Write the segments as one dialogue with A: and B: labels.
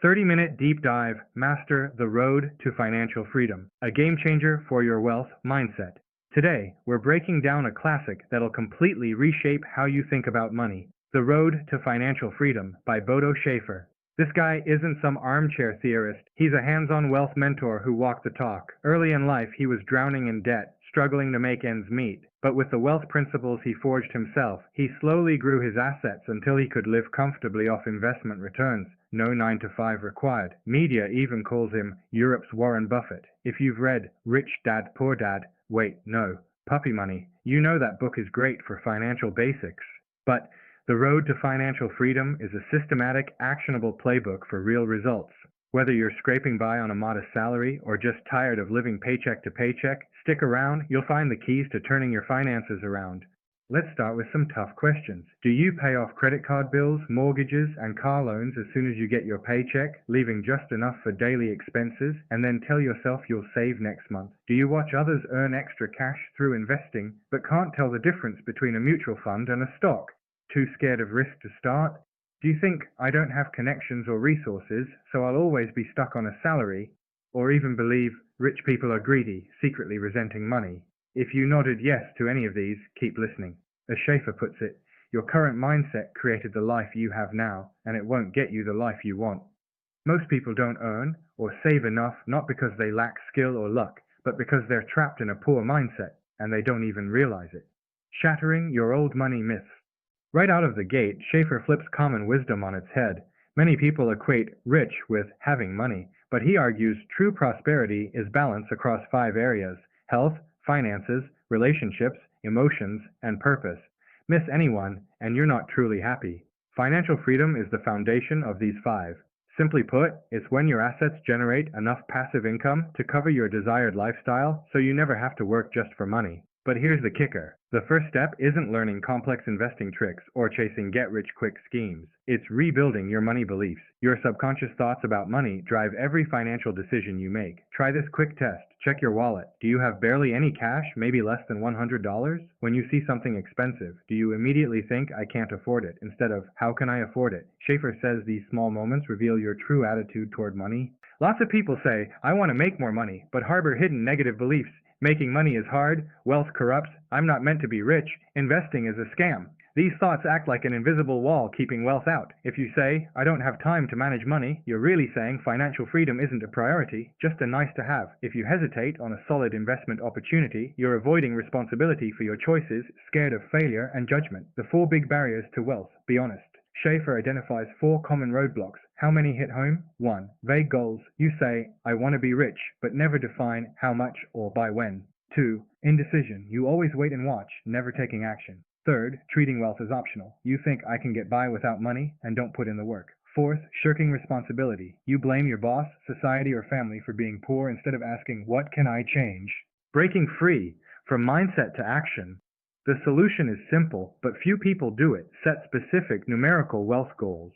A: 30-minute deep dive, Master the Road to Financial Freedom, a game changer for your wealth mindset. Today, we're breaking down a classic that'll completely reshape how you think about money. The Road to Financial Freedom by Bodo Schaefer. This guy isn't some armchair theorist. He's a hands-on wealth mentor who walked the talk. Early in life, he was drowning in debt, struggling to make ends meet. But with the wealth principles he forged himself, he slowly grew his assets until he could live comfortably off investment returns. No 9 to 5 required. Media even calls him Europe's Warren Buffett. If you've read Rich Dad, Poor Dad, wait, no, Puppy Money, you know that book is great for financial basics. But The Road to Financial Freedom is a systematic, actionable playbook for real results. Whether you're scraping by on a modest salary or just tired of living paycheck to paycheck, stick around, you'll find the keys to turning your finances around. Let's start with some tough questions. Do you pay off credit card bills, mortgages, and car loans as soon as you get your paycheck, leaving just enough for daily expenses, and then tell yourself you'll save next month? Do you watch others earn extra cash through investing, but can't tell the difference between a mutual fund and a stock? Too scared of risk to start? Do you think I don't have connections or resources, so I'll always be stuck on a salary? Or even believe rich people are greedy, secretly resenting money? If you nodded yes to any of these, keep listening. As Schaefer puts it, your current mindset created the life you have now, and it won't get you the life you want. Most people don't earn or save enough not because they lack skill or luck, but because they're trapped in a poor mindset, and they don't even realize it. Shattering your old money myths. Right out of the gate, Schaefer flips common wisdom on its head. Many people equate rich with having money, but he argues true prosperity is balance across 5 areas: health, finances, relationships, emotions, and purpose. Miss any one, and you're not truly happy. Financial freedom is the foundation of these 5. Simply put, it's when your assets generate enough passive income to cover your desired lifestyle so you never have to work just for money. But here's the kicker. The first step isn't learning complex investing tricks or chasing get-rich-quick schemes. It's rebuilding your money beliefs. Your subconscious thoughts about money drive every financial decision you make. Try this quick test. Check your wallet. Do you have barely any cash, maybe less than $100? When you see something expensive, do you immediately think, I can't afford it, instead of, how can I afford it? Schaefer says these small moments reveal your true attitude toward money. Lots of people say, I want to make more money, but harbor hidden negative beliefs. Making money is hard, wealth corrupts, I'm not meant to be rich, investing is a scam. These thoughts act like an invisible wall keeping wealth out. If you say, I don't have time to manage money, you're really saying financial freedom isn't a priority, just a nice to have. If you hesitate on a solid investment opportunity, you're avoiding responsibility for your choices, scared of failure and judgment. The 4 big barriers to wealth. Be honest. Schaefer identifies 4 common roadblocks. How many hit home? 1. Vague goals. You say, I want to be rich, but never define how much or by when. 2. Indecision. You always wait and watch, never taking action. 3rd, treating wealth as optional. You think I can get by without money and don't put in the work. 4th, shirking responsibility. You blame your boss, society, or family for being poor instead of asking, what can I change? Breaking free from mindset to action. The solution is simple, but few people do it. Set specific numerical wealth goals.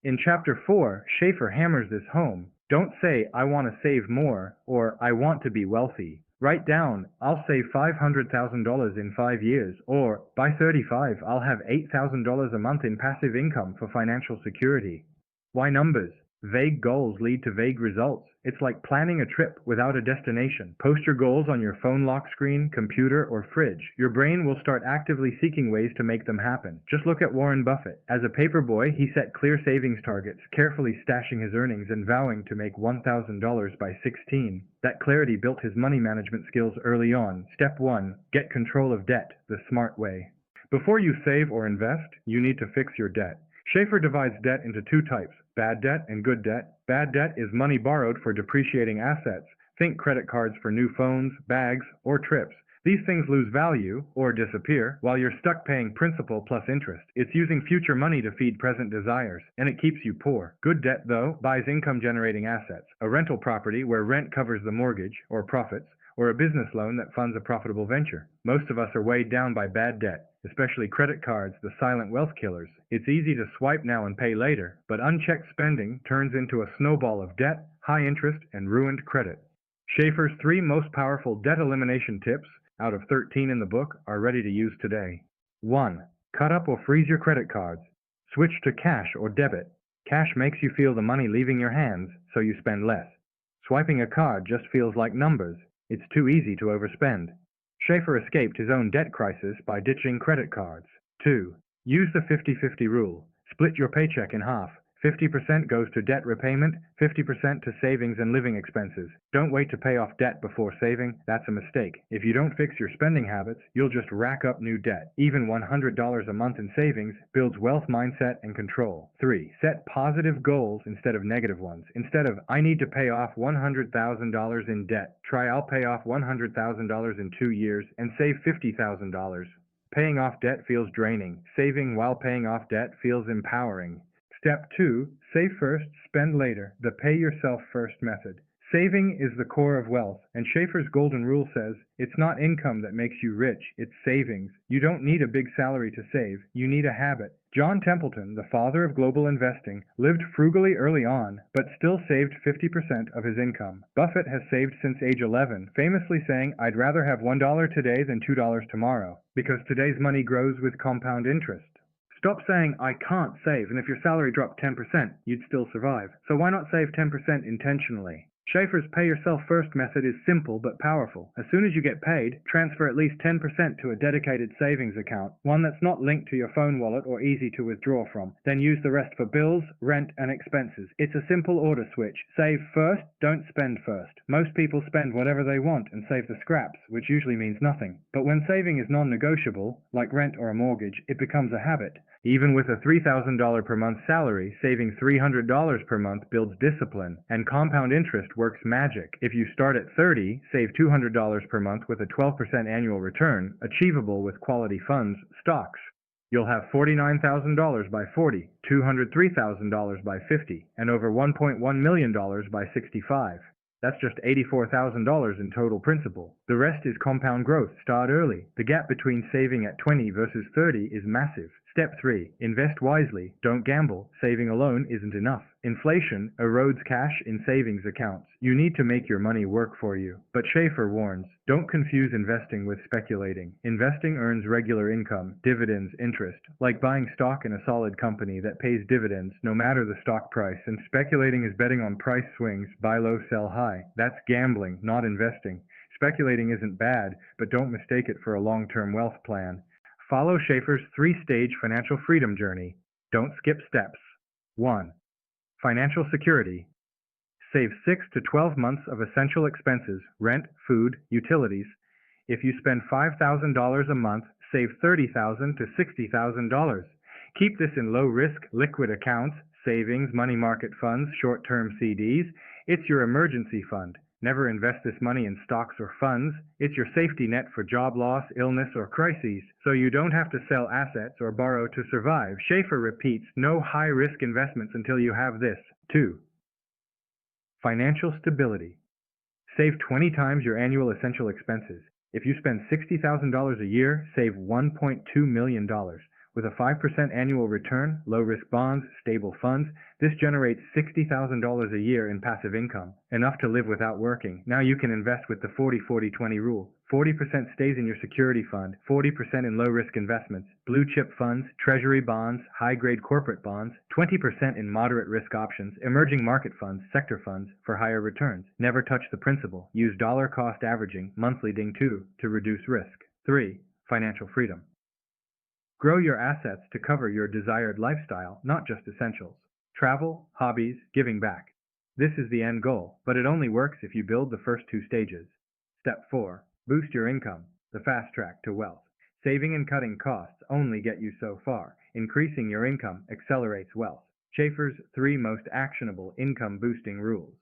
A: In Chapter 4, Schaefer hammers this home. Don't say, I want to save more, or I want to be wealthy. Write down, I'll save $500,000 in 5 years, or by 35, I'll have $8,000 a month in passive income for financial security. Why numbers? Vague goals lead to vague results. It's like planning a trip without a destination. Post your goals on your phone lock screen, computer, or fridge. Your brain will start actively seeking ways to make them happen. Just look at Warren Buffett. As a paper boy, he set clear savings targets, carefully stashing his earnings and vowing to make $1,000 by 16. That clarity built his money management skills early on. Step 1. Get control of debt the smart way. Before you save or invest, you need to fix your debt. Schaefer divides debt into 2 types, bad debt and good debt. Bad debt is money borrowed for depreciating assets. Think credit cards for new phones, bags, or trips. These things lose value, or disappear, while you're stuck paying principal plus interest. It's using future money to feed present desires, and it keeps you poor. Good debt, though, buys income-generating assets. A rental property where rent covers the mortgage, or profits, or a business loan that funds a profitable venture. Most of us are weighed down by bad debt, especially credit cards, the silent wealth killers. It's easy to swipe now and pay later, but unchecked spending turns into a snowball of debt, high interest, and ruined credit. Schaefer's 3 most powerful debt elimination tips, out of 13 in the book, are ready to use today. 1. Cut up or freeze your credit cards. Switch to cash or debit. Cash makes you feel the money leaving your hands, so you spend less. Swiping a card just feels like numbers. It's too easy to overspend. Schaefer escaped his own debt crisis by ditching credit cards. 2. Use the 50-50 rule. Split your paycheck in half. 50% goes to debt repayment, 50% to savings and living expenses. Don't wait to pay off debt before saving. That's a mistake. If you don't fix your spending habits, you'll just rack up new debt. Even $100 a month in savings builds wealth mindset and control. 3. Set positive goals instead of negative ones. Instead of, I need to pay off $100,000 in debt, try I'll pay off $100,000 in 2 years and save $50,000. Paying off debt feels draining. Saving while paying off debt feels empowering. Step 2. Save first, spend later. The pay yourself first method. Saving is the core of wealth, and Schaefer's golden rule says, it's not income that makes you rich, it's savings. You don't need a big salary to save, you need a habit. John Templeton, the father of global investing, lived frugally early on, but still saved 50% of his income. Buffett has saved since age 11, famously saying, I'd rather have $1 today than $2 tomorrow, because today's money grows with compound interest. Stop saying, I can't save, and if your salary dropped 10%, you'd still survive. So why not save 10% intentionally? Schaefer's pay yourself first method is simple but powerful. As soon as you get paid, transfer at least 10% to a dedicated savings account, one that's not linked to your phone wallet or easy to withdraw from. Then use the rest for bills, rent, and expenses. It's a simple order switch. Save first, don't spend first. Most people spend whatever they want and save the scraps, which usually means nothing. But when saving is non-negotiable, like rent or a mortgage, it becomes a habit. Even with a $3,000 per month salary, saving $300 per month builds discipline, and compound interest works magic. If you start at 30, save $200 per month with a 12% annual return, achievable with quality funds, stocks. You'll have $49,000 by 40, $203,000 by 50, and over $1.1 million by 65. That's just $84,000 in total principal. The rest is compound growth. Start early. The gap between saving at 20 versus 30 is massive. Step 3. Invest wisely. Don't gamble. Saving alone isn't enough. Inflation erodes cash in savings accounts. You need to make your money work for you. But Schaefer warns, don't confuse investing with speculating. Investing earns regular income, dividends, interest, like buying stock in a solid company that pays dividends no matter the stock price, and speculating is betting on price swings, buy low, sell high. That's gambling, not investing. Speculating isn't bad, but don't mistake it for a long-term wealth plan. Follow Schaefer's 3-stage financial freedom journey. Don't skip steps. 1. Financial security. Save 6 to 12 months of essential expenses, rent, food, utilities. If you spend $5,000 a month, save $30,000 to $60,000. Keep this in low-risk, liquid accounts, savings, money market funds, short-term CDs. It's your emergency fund. Never invest this money in stocks or funds. It's your safety net for job loss, illness, or crises, so you don't have to sell assets or borrow to survive. Schaefer repeats, no high-risk investments until you have this. 2. Financial stability. Save 20 times your annual essential expenses. If you spend $60,000 a year, save $1.2 million. With a 5% annual return, low-risk bonds, stable funds, this generates $60,000 a year in passive income, enough to live without working. Now you can invest with the 40-40-20 rule. 40% stays in your security fund, 40% in low-risk investments, blue-chip funds, treasury bonds, high-grade corporate bonds, 20% in moderate-risk options, emerging market funds, sector funds, for higher returns. Never touch the principal. Use dollar-cost averaging, monthly Ding 2, to reduce risk. 3. Financial freedom. Grow your assets to cover your desired lifestyle, not just essentials. Travel, hobbies, giving back. This is the end goal, but it only works if you build the first 2 stages. Step 4. Boost your income, the fast track to wealth. Saving and cutting costs only get you so far. Increasing your income accelerates wealth. Schaefer's 3 most actionable income-boosting rules.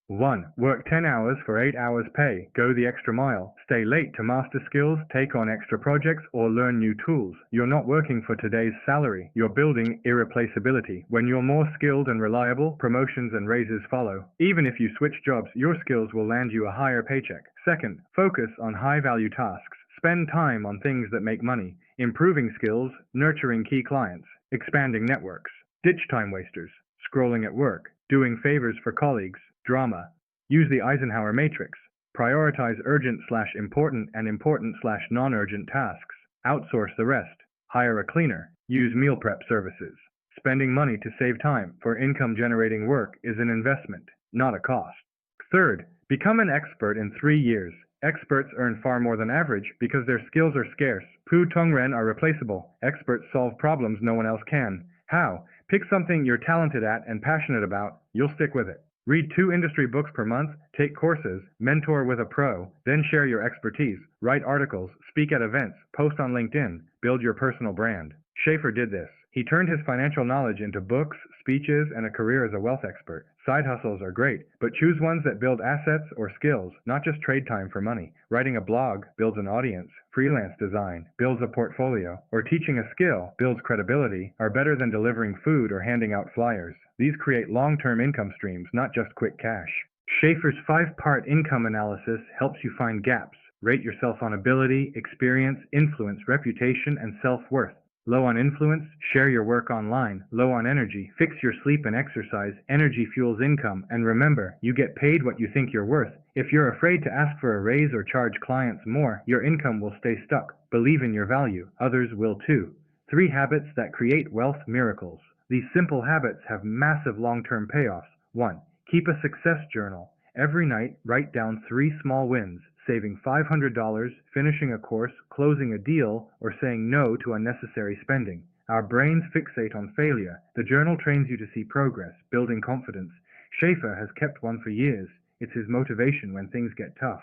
A: 1. Work 10 hours for 8 hours pay. Go the extra mile. Stay late to master skills, take on extra projects, or learn new tools. You're not working for today's salary. You're building irreplaceability. When you're more skilled and reliable, promotions and raises follow. Even if you switch jobs, your skills will land you a higher paycheck. 2. Focus on high-value tasks. Spend time on things that make money. Improving skills, nurturing key clients, expanding networks. Ditch time wasters. Scrolling at work. Doing favors for colleagues. Drama. Use the Eisenhower matrix. Prioritize urgent/important and important/non-urgent tasks. Outsource the rest. Hire a cleaner. Use meal prep services. Spending money to save time for income-generating work is an investment, not a cost. Third, become an expert in 3 years. Experts earn far more than average because their skills are scarce. Pu Tongren are replaceable. Experts solve problems no one else can. How? Pick something you're talented at and passionate about. You'll stick with it. Read 2 industry books per month, take courses, mentor with a pro, then share your expertise, write articles, speak at events, post on LinkedIn, build your personal brand. Schaefer did this. He turned his financial knowledge into books, speeches, and a career as a wealth expert. Side hustles are great, but choose ones that build assets or skills, not just trade time for money. Writing a blog builds an audience, freelance design builds a portfolio, or teaching a skill builds credibility are better than delivering food or handing out flyers. These create long-term income streams, not just quick cash. Schaefer's 5-part income analysis helps you find gaps. Rate yourself on ability, experience, influence, reputation, and self-worth. Low on influence? Share your work online. Low on energy? Fix your sleep and exercise. Energy fuels income. And remember, you get paid what you think you're worth. If you're afraid to ask for a raise or charge clients more, your income will stay stuck. Believe in your value. Others will too. 3 habits that create wealth miracles. These simple habits have massive long-term payoffs. 1. Keep a success journal. Every night, write down 3 small wins. Saving $500, finishing a course, closing a deal, or saying no to unnecessary spending. Our brains fixate on failure. The journal trains you to see progress, building confidence. Schaefer has kept one for years. It's his motivation when things get tough.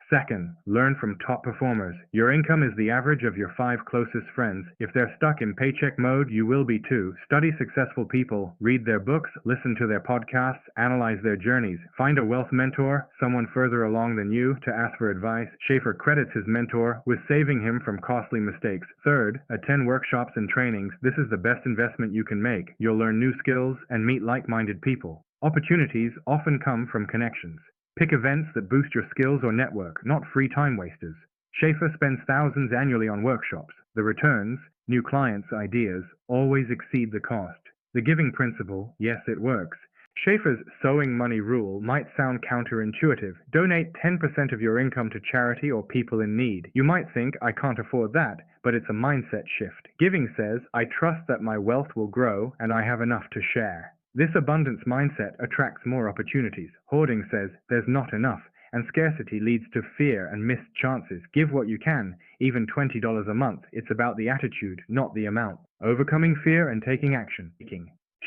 A: Second, learn from top performers. Your income is the average of your 5 closest friends. If they're stuck in paycheck mode, you will be too. Study successful people, read their books, listen to their podcasts, analyze their journeys. Find a wealth mentor, someone further along than you, to ask for advice. Schaefer credits his mentor with saving him from costly mistakes. Third, attend workshops and trainings. This is the best investment you can make. You'll learn new skills and meet like-minded people. Opportunities often come from connections. Pick events that boost your skills or network, not free time wasters. Schaefer spends thousands annually on workshops. The returns, new clients' ideas, always exceed the cost. The giving principle, yes, it works. Schaefer's sowing money rule might sound counterintuitive. Donate 10% of your income to charity or people in need. You might think, I can't afford that, but it's a mindset shift. Giving says, I trust that my wealth will grow and I have enough to share. This abundance mindset attracts more opportunities. Hoarding says there's not enough, and scarcity leads to fear and missed chances. Give what you can, even $20 a month. It's about the attitude, not the amount. Overcoming fear and taking action.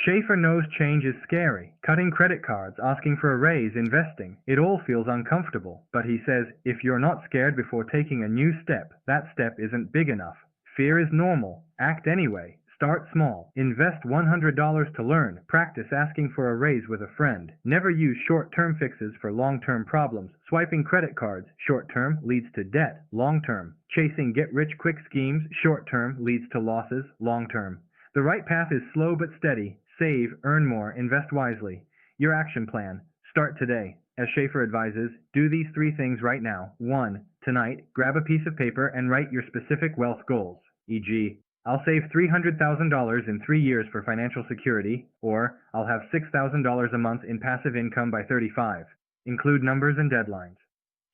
A: Schaefer knows change is scary. Cutting credit cards, asking for a raise, investing. It all feels uncomfortable. But he says, if you're not scared before taking a new step, that step isn't big enough. Fear is normal. Act anyway. Start small. Invest $100 to learn. Practice asking for a raise with a friend. Never use short-term fixes for long-term problems. Swiping credit cards, short-term, leads to debt. Long-term. Chasing get-rich-quick schemes, short-term, leads to losses. Long-term. The right path is slow but steady. Save, earn more, invest wisely. Your action plan. Start today. As Schaefer advises, do these 3 things right now. 1. Tonight, grab a piece of paper and write your specific wealth goals, e.g., I'll save $300,000 in 3 years for financial security, or I'll have $6,000 a month in passive income by 35. Include numbers and deadlines.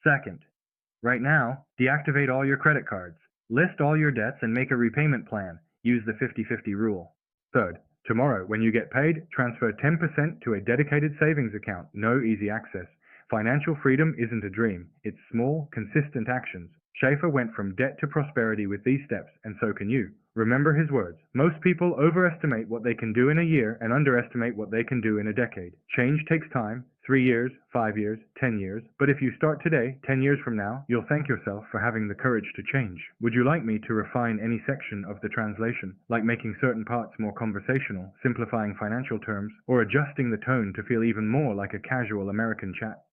A: Second, right now, deactivate all your credit cards. List all your debts and make a repayment plan. Use the 50-50 rule. Third, tomorrow, when you get paid, transfer 10% to a dedicated savings account. No easy access. Financial freedom isn't a dream. It's small, consistent actions. Schaefer went from debt to prosperity with these steps, and so can you. Remember his words. Most people overestimate what they can do in a year and underestimate what they can do in a decade. Change takes time, 3 years, 5 years, 10 years. But if you start today, 10 years from now, you'll thank yourself for having the courage to change. Would you like me to refine any section of the translation, like making certain parts more conversational, simplifying financial terms, or adjusting the tone to feel even more like a casual American chat?